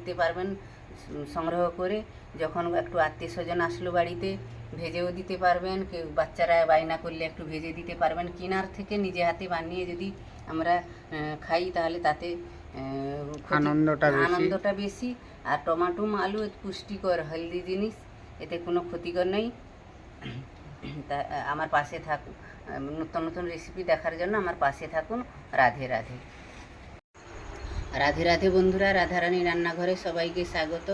দিতে পারবেন সংগ্রহ করে। যখন একটু আত্মীয় স্বজন আসলো বাড়িতে ভেজেও দিতে পারবেন, কেউ বাচ্চারা বায়না করলে একটু ভেজে দিতে পারবেন। কেনার থেকে নিজে হাতে বানিয়ে যদি আমরা খাই তাহলে তাতে আনন্দটা বেশি। আর টমাটো আলু পুষ্টিকর হেলদি জিনিস, এতে কোনো ক্ষতিকর নেই। তা আমার পাশে থাকুন, নতুন নতুন রেসিপি দেখার জন্য আমার পাশে থাকুন। রাধে রাধে। রাধে রাধে বন্ধুরা, রাধারানী রান্নাঘরে সবাইকে স্বাগত।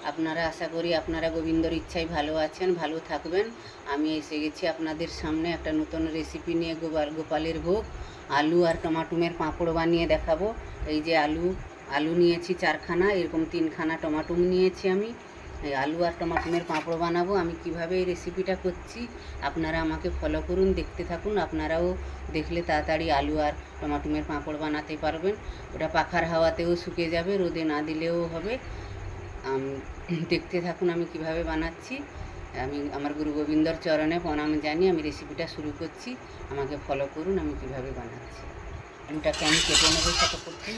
আপনারা আশা করি আপনারা গোবিন্দর ইচ্ছায় ভালো আছেন, ভালো থাকবেন। আমি এসে গেছি আপনাদের সামনে একটা নতুন রেসিপি নিয়ে। গোপালের ভোগ আলু আর টমাটোমের পাঁপড় বানিয়ে দেখাবো। এই যে আলু নিয়েছি 4খানা, এরকম 3খানা টমাটোম নিয়েছি আমি। এই আলু আর টমাটোমের পাঁপড় বানাবো। আমি কিভাবে এই রেসিপিটা করছি আপনারা আমাকে ফলো করুন, দেখতে থাকুন। আপনারাও দেখলে তাড়াতাড়ি আলু আর টমাটোমের পাঁপড় বানাতে পারবেন। ওটা পাখার হাওয়াতেও শুকিয়ে যাবে, রোদে না দিলেও হবে। দেখতে থাকুন আমি কিভাবে বানাচ্ছি। আমি আমার গুরু গোবিন্দর চরণে প্রণাম জানিয়ে আমি রেসিপিটা শুরু করছি। আমাকে ফলো করুন আমি কিভাবে বানাচ্ছি। আলুটাকে আমি কেটে নেবো ছোট করতে।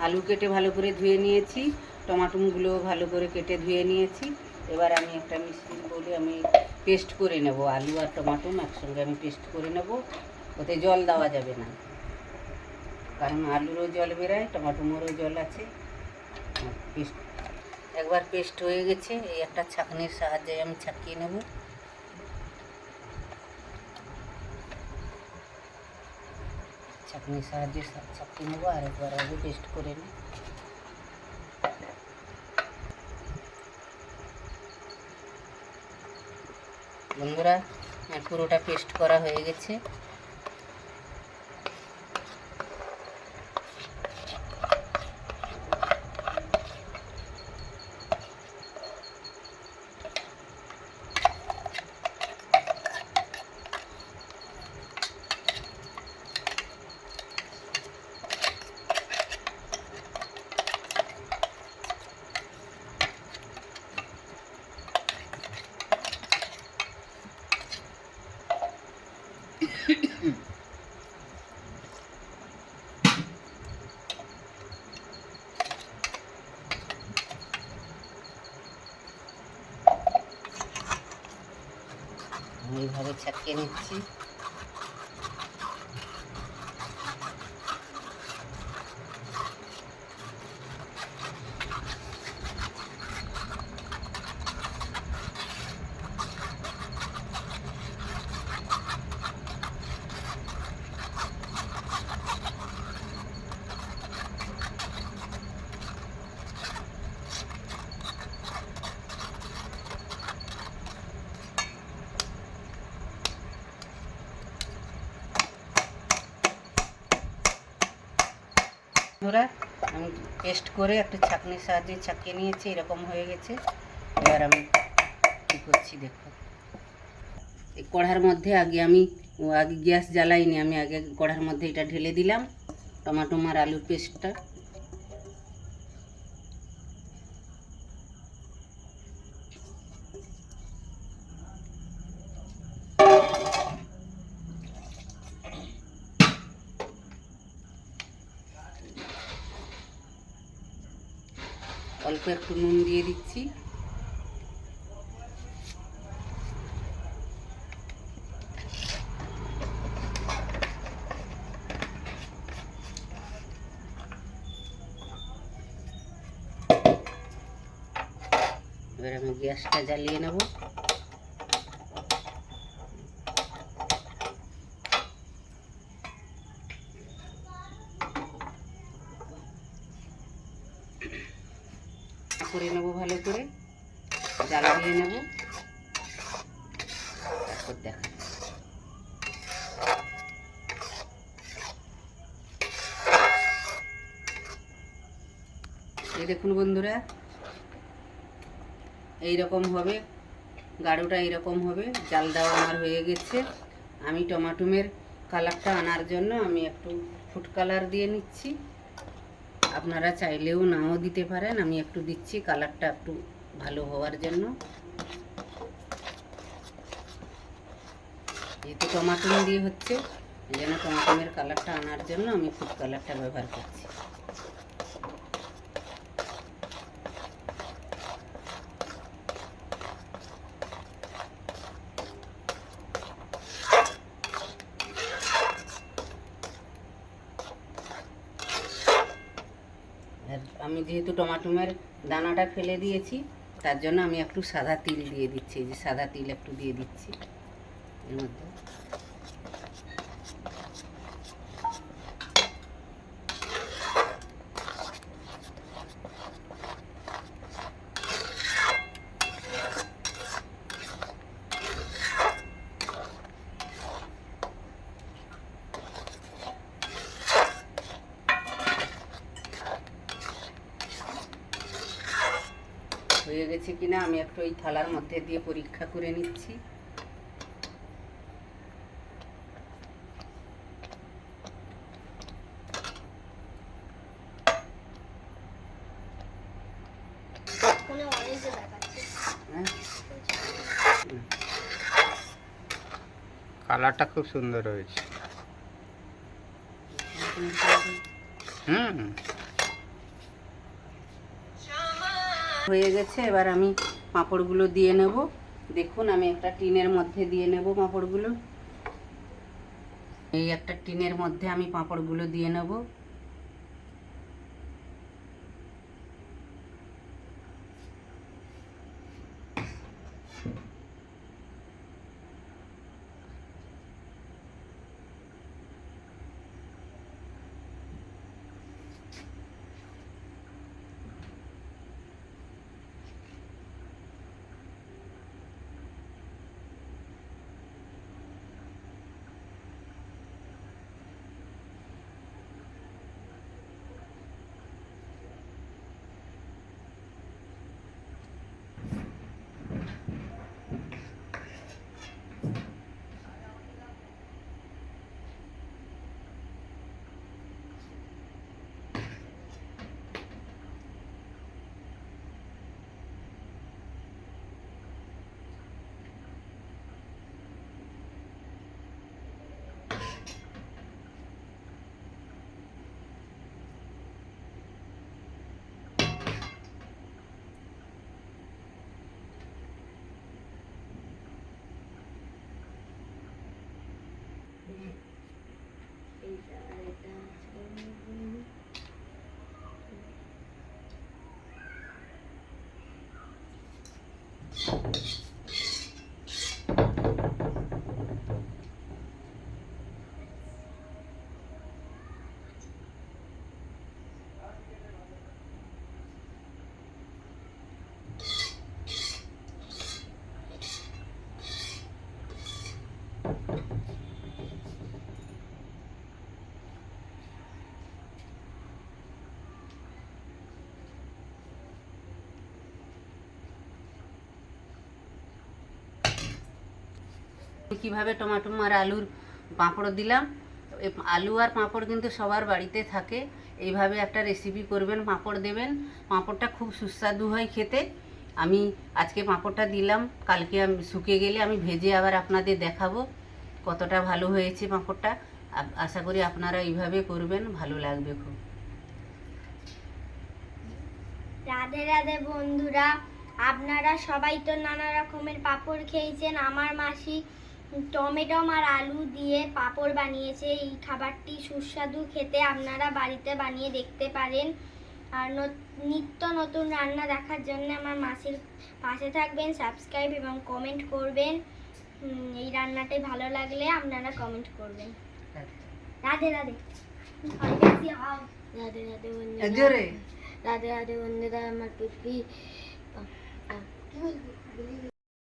আলু কেটে ভালো করে ধুয়ে নিয়েছি, টমাটোগুলো ভালো করে কেটে ধুয়ে নিয়েছি। এবার আমি একটা মিক্সির বলে আমি পেস্ট করে নেব। আলু আর টমাটো একসঙ্গে আমি পেস্ট করে নেব। ওতে জল দেওয়া যাবে না, কারণ আলুরও জল বেরোয়, টমাটোমেরও জল আছে। একবার পেস্ট হয়ে গেছে, এই একটা ছাঁকনির সাহায্যে আমি ছাঁকিয়ে নেব। ছাঁকনির সাহায্যে ছাঁকিয়ে নেবো, আর একবার আগে পেস্ট করে নিই। বন্ধুরা পুরোটা পেস্ট করা হয়ে গেছে। এইভাবে ছাকিয়ে নিচ্ছি। বন্ধুরা আমি পেস্ট করে একটা ছাঁকনির সাহায্যে ছাঁকিয়ে নিয়েছি, এরকম হয়ে গেছে। এবার আমি কী করছি দেখো, এই কড়ার মধ্যে আগে গ্যাস জ্বালাইনি, আমি আগে কড়ার মধ্যে এটা ঢেলে দিলাম টমাটো আর আলুর পেস্টটা। অল্প একটু নুন দিয়ে দিচ্ছি। এবার আমি গ্যাসটা জ্বালিয়ে নেব। করে নেব, ভালো করে জ্বালা দিয়ে নেব, তারপর দেখা। এই দেখুন বন্ধুরা, এইরকম হবে, গাঢ়টা এইরকম হবে। জাল দেওয়া আমার হয়ে গেছে। আমি টমাটোমের কালারটা আনার জন্য আমি একটু ফুড কালার দিয়ে নিচ্ছি। আপনারা চাইলেও নাও দিতে পারেন, আমি একটু দিচ্ছি কালারটা একটু ভালো হওয়ার জন্য। যেহেতু টমাটো দিয়ে হচ্ছে, এই জন্য টমাটোমের কালারটা আনার জন্য আমি ফুড কালারটা ব্যবহার করছি। আর আমি যেহেতু টমাটোমের দানাটা ফেলে দিয়েছি, তার জন্য আমি একটু সাদা তিল দিয়ে দিচ্ছি। এই যে সাদা তিল একটু দিয়ে দিচ্ছি এর মধ্যে। হয়ে গেছে কিনা আমি একটু এই থালার মধ্যে দিয়ে পরীক্ষা করে নিচ্ছি। কালারটা খুব সুন্দর হয়েছে। হয়ে গেছে, এবার আমি পাঁপড়গুলো দিয়ে নেব। দেখুন আমি একটা টিনের মধ্যে দিয়ে নেব পাঁপড়গুলো। এই একটা টিনের মধ্যে আমি পাঁপড়গুলো দিয়ে নেব। কিভাবে টমেটো আর আলুর পাঁপড় দিলাম। আলু আর পাঁপড় কিন্তু সবার বাড়িতে থাকে। এইভাবে একটা রেসিপি করবেন, পাঁপড় দেবেন। পাঁপড়টা খুব সুস্বাদু হয় খেতে। আমি আজকে পাঁপড়টা দিলাম, কালকে আমি শুকিয়ে গেলে আমি ভেজে আবার আপনাদের দেখাবো কতটা ভালো হয়েছে পাঁপড়টা। আশা করি আপনারা এইভাবে করবেন, ভালো লাগবে খুব। রাধে রাধে বন্ধুরা, আপনারা সবাই তো নানা রকমের পাঁপড় খেয়েছেন। আমার মাসি টমেটো আর আলু দিয়ে পাঁপড় বানিয়েছে। এই খাবারটি সুস্বাদু খেতে, আপনারা বাড়িতে বানিয়ে দেখতে পারেন। আর নিত্য নতুন রান্না দেখার জন্য আমার মাসির পাশে থাকবেন, সাবস্ক্রাইব এবং কমেন্ট করবেন। এই রান্নাটাই ভালো লাগলে আপনারা কমেন্ট করবেন। রাধে রাধে। রাধে রাধে বন্ধুরা, রাধে রাধে বন্ধুরা। আমার পিপি